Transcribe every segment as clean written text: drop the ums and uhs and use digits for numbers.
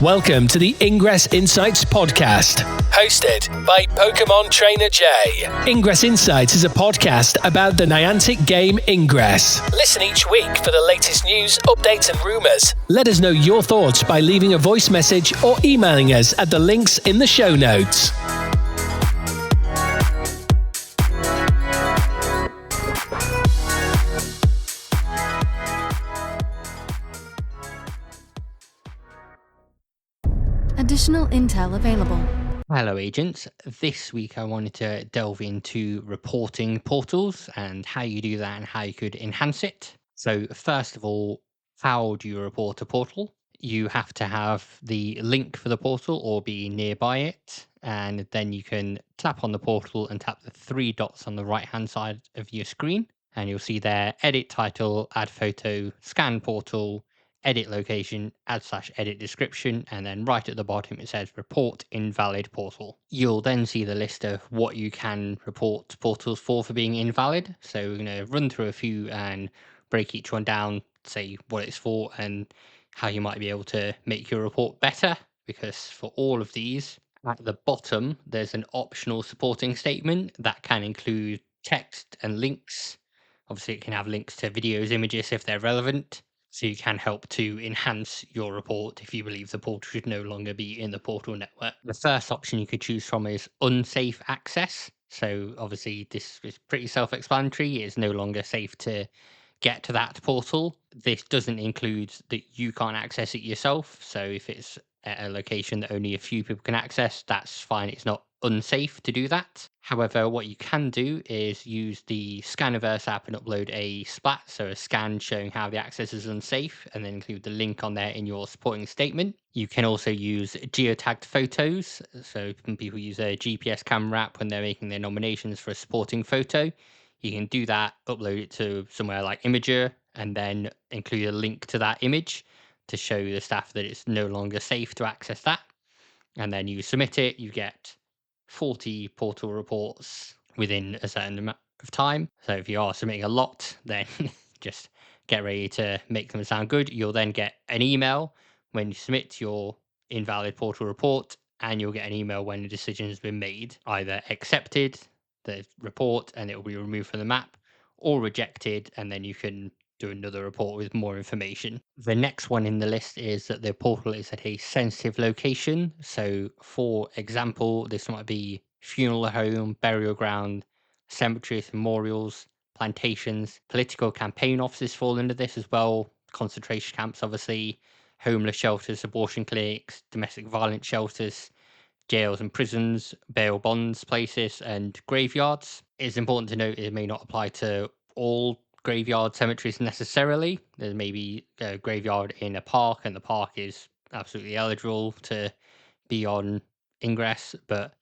Welcome to the Ingress Insights podcast, hosted by PkmnTrainerJ. Ingress Insights is a podcast about the Niantic game Ingress. Listen each week for the latest news, updates and rumours. Let us know your thoughts by leaving a voice message or emailing us at the links in the show notes. Additional intel available. Hello agents, this week I wanted to delve into reporting portals and how you do that and how you could enhance it. So first of all, how do you report a portal? You have to have the link for the portal or be nearby it, and then you can tap on the portal and tap the three dots on the right hand side of your screen, and you'll see there edit title, add photo, scan portal, edit location, add/edit description, and then right at the bottom it says report invalid portal. You'll then see the list of what you can report portals for being invalid. So we're going to run through a few and break each one down, say what it's for and how you might be able to make your report better. Because for all of these, at the bottom there's an optional supporting statement that can include text and links. Obviously it can have links to videos, images if they're relevant. So you can help to enhance your report if you believe the portal should no longer be in the portal network. The first option you could choose from is unsafe access. So obviously this is pretty self-explanatory. It's no longer safe to get to that portal. This doesn't include that you can't access it yourself. So if it's at a location that only a few people can access, that's fine. It's not unsafe to do that. However, what you can do is use the Scanniverse app and upload a splat, so a scan showing how the access is unsafe, and then include the link on there in your supporting statement. You can also use geotagged photos, so when people use a GPS camera app when they're making their nominations for a supporting photo, you can do that, upload it to somewhere like Imager, and then include a link to that image to show the staff that it's no longer safe to access that. And then you submit it, you get 40 portal reports within a certain amount of time. So if you are submitting a lot, then just get ready to make them sound good. You'll then get an email when you submit your invalid portal report, and you'll get an email when a decision has been made, either accepted the report and it will be removed from the map, or rejected, and then you can do another report with more information. The next one in the list is that the portal is at a sensitive location. So for example, this might be funeral home, burial ground, cemeteries, memorials, plantations, political campaign offices fall under this as well, concentration camps obviously, homeless shelters, abortion clinics, domestic violence shelters, jails and prisons, bail bonds places, and graveyards. It's important to note it may not apply to all graveyard cemeteries necessarily. There may be a graveyard in a park and the park is absolutely eligible to be on Ingress, but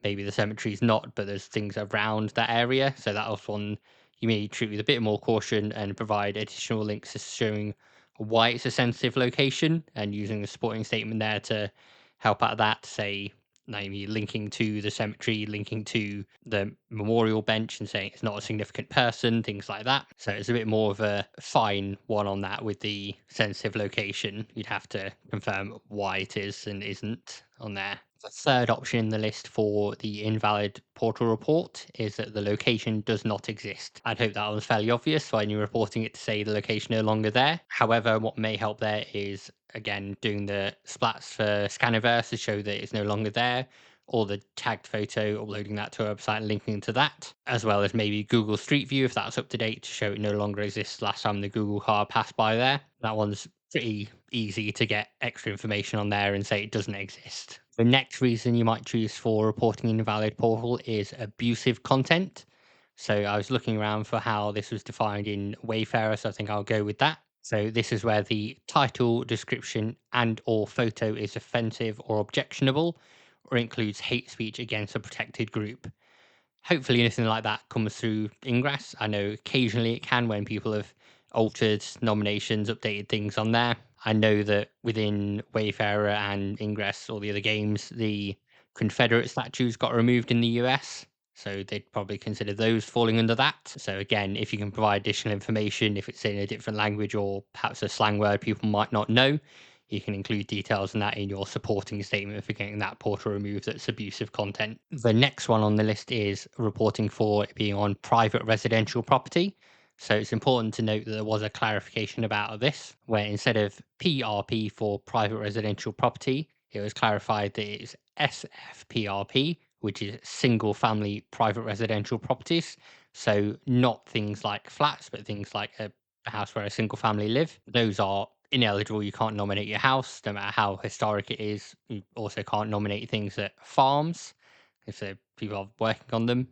maybe the cemetery is not, but there's things around that area. So that's one you may treat with a bit more caution and provide additional links showing why it's a sensitive location and using a supporting statement there to help out that, say maybe linking to the cemetery, linking to the memorial bench and saying it's not a significant person, things like that. So it's a bit more of a fine one on that with the sensitive location. You'd have to confirm why it is and isn't on there. The third option in the list for the invalid portal report is that the location does not exist. I'd hope that was fairly obvious when you're reporting it to say the location no longer there. However, what may help there is, again, doing the splats for Scanniverse to show that it's no longer there, or the tagged photo, uploading that to a website and linking to that, as well as maybe Google Street View if that's up to date to show it no longer exists last time the Google car passed by there. That one's pretty easy to get extra information on there and say it doesn't exist. The next reason you might choose for reporting an invalid portal is abusive content. So I was looking around for how this was defined in Wayfarer, so I think I'll go with that. So this is where the title, description, and or photo is offensive or objectionable, or includes hate speech against a protected group. Hopefully anything like that comes through Ingress. I know occasionally it can when people have altered nominations, updated things on there. I know that within Wayfarer and Ingress, all the other games, the Confederate statues got removed in the US. So they'd probably consider those falling under that. So again, if you can provide additional information, if it's in a different language or perhaps a slang word people might not know, you can include details on that in your supporting statement for getting that portal removed that's abusive content. The next one on the list is reporting for it being on private residential property. So it's important to note that there was a clarification about this, where instead of PRP for private residential property, it was clarified that it's SFPRP, which is single family private residential properties. So not things like flats, but things like a house where a single family live. Those are ineligible. You can't nominate your house, no matter how historic it is. You also can't nominate things at farms if people are working on them.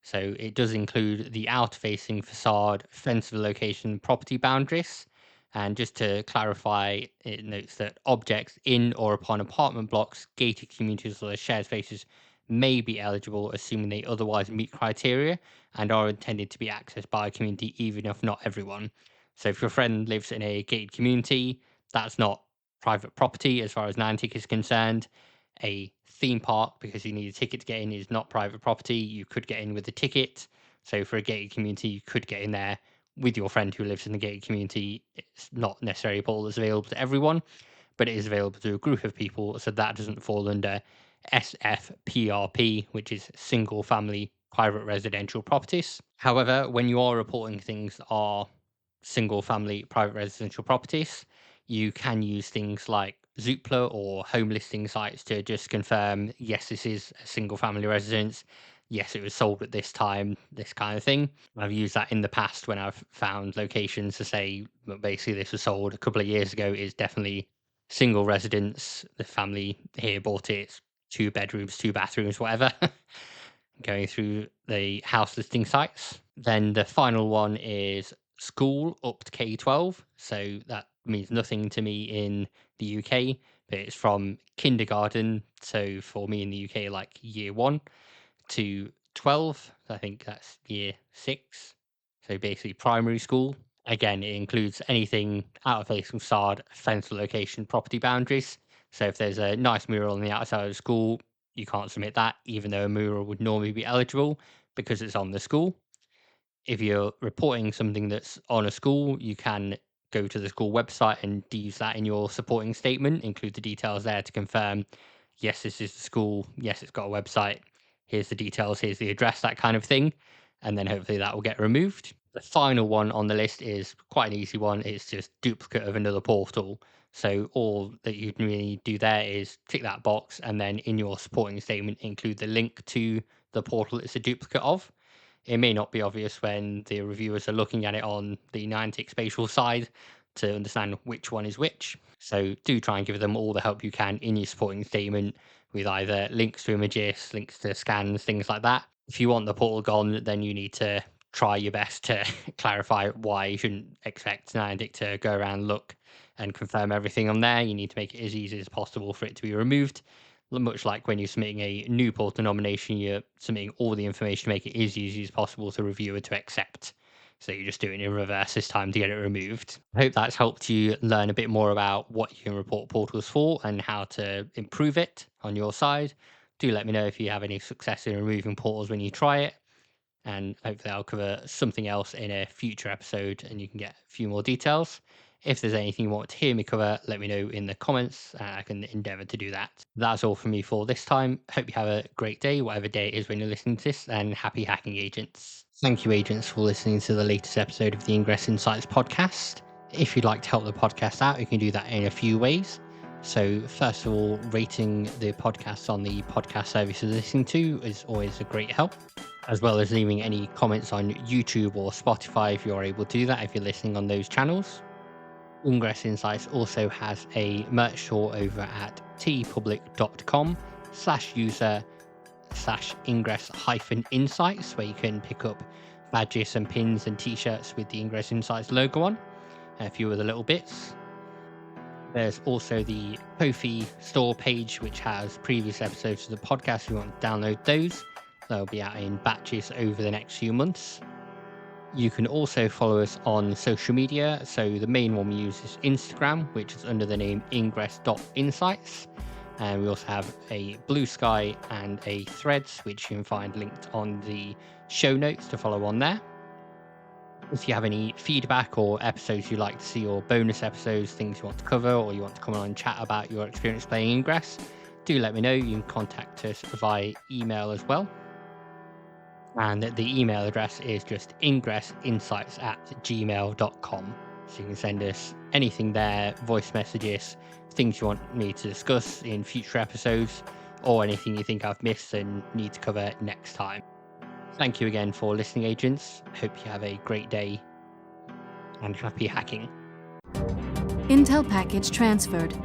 So it does include the out-facing facade, fenceable location, property boundaries. And just to clarify, it notes that objects in or upon apartment blocks, gated communities, or shared spaces may be eligible, assuming they otherwise meet criteria and are intended to be accessed by a community, even if not everyone. So if your friend lives in a gated community, that's not private property as far as Niantic is concerned. A theme park, because you need a ticket to get in, is not private property. You could get in with a ticket. So for a gated community, you could get in there with your friend who lives in the gated community. It's not necessarily a portal that's available to everyone, but it is available to a group of people. So that doesn't fall under SFPRP, which is single family private residential properties. However, when you are reporting things that are single family private residential properties, you can use things like Zoopla or home listing sites to just confirm, yes, this is a single family residence. Yes, it was sold at this time, this kind of thing. I've used that in the past when I've found locations to say, well, basically, this was sold a couple of years ago. It's definitely single residence. The family here bought it. It's 2 bedrooms, 2 bathrooms, whatever. Going through the house listing sites. Then the final one is school up to K-12. So that means nothing to me in the UK, but it's from kindergarten. So for me in the UK, like year 1 to 12. I think that's year 6. So basically primary school. Again, it includes anything out of facing facade, fence location, property boundaries. So if there's a nice mural on the outside of the school, you can't submit that, even though a mural would normally be eligible because it's on the school. If you're reporting something that's on a school, you can go to the school website and use that in your supporting statement, include the details there to confirm, yes, this is the school, yes, it's got a website, here's the details, here's the address, that kind of thing. And then hopefully that will get removed. The final one on the list is quite an easy one. It's just duplicate of another portal. So all that you really do there is tick that box and then in your supporting statement include the link to the portal it's a duplicate of. It may not be obvious when the reviewers are looking at it on the Niantic spatial side to understand which one is which. So do try and give them all the help you can in your supporting statement with either links to images, links to scans, things like that. If you want the portal gone, then you need to try your best to clarify why you shouldn't expect Niantic to go around, look, and confirm everything on there. You need to make it as easy as possible for it to be removed. Much like when you're submitting a new portal nomination, you're submitting all the information to make it as easy as possible for the reviewer to accept. So you're just doing it in reverse this time to get it removed. I hope that's helped you learn a bit more about what you can report portals for and how to improve it on your side. Do let me know if you have any success in removing portals when you try it. And hopefully I'll cover something else in a future episode and you can get a few more details. If there's anything you want to hear me cover, let me know in the comments. I can endeavour to do that. That's all from me for this time. Hope you have a great day, whatever day it is when you're listening to this, and happy hacking, agents. Thank you, agents, for listening to the latest episode of the Ingress Insights podcast. If you'd like to help the podcast out, you can do that in a few ways. So first of all, rating the podcast on the podcast service you're listening to is always a great help, as well as leaving any comments on YouTube or Spotify if you're able to do that if you're listening on those channels. Ingress Insights also has a merch store over at tpublic.com/user/ingress-insights, where you can pick up badges and pins and t-shirts with the Ingress Insights logo on, and a few other little bits. There's also the Ko-fi store page, which has previous episodes of the podcast if you want to download those. They'll be out in batches over the next few months. You can also follow us on social media. So the main one we use is Instagram, which is under the name ingress.insights. And we also have a Blue Sky and a Threads, which you can find linked on the show notes to follow on there. If you have any feedback or episodes you'd like to see, or bonus episodes, things you want to cover, or you want to come on and chat about your experience playing Ingress, do let me know. You can contact us via email as well. And the email address is just ingressinsights@gmail.com. So you can send us anything there, voice messages, things you want me to discuss in future episodes, or anything you think I've missed and need to cover next time. Thank you again for listening, agents. Hope you have a great day and happy hacking. Intel package transferred.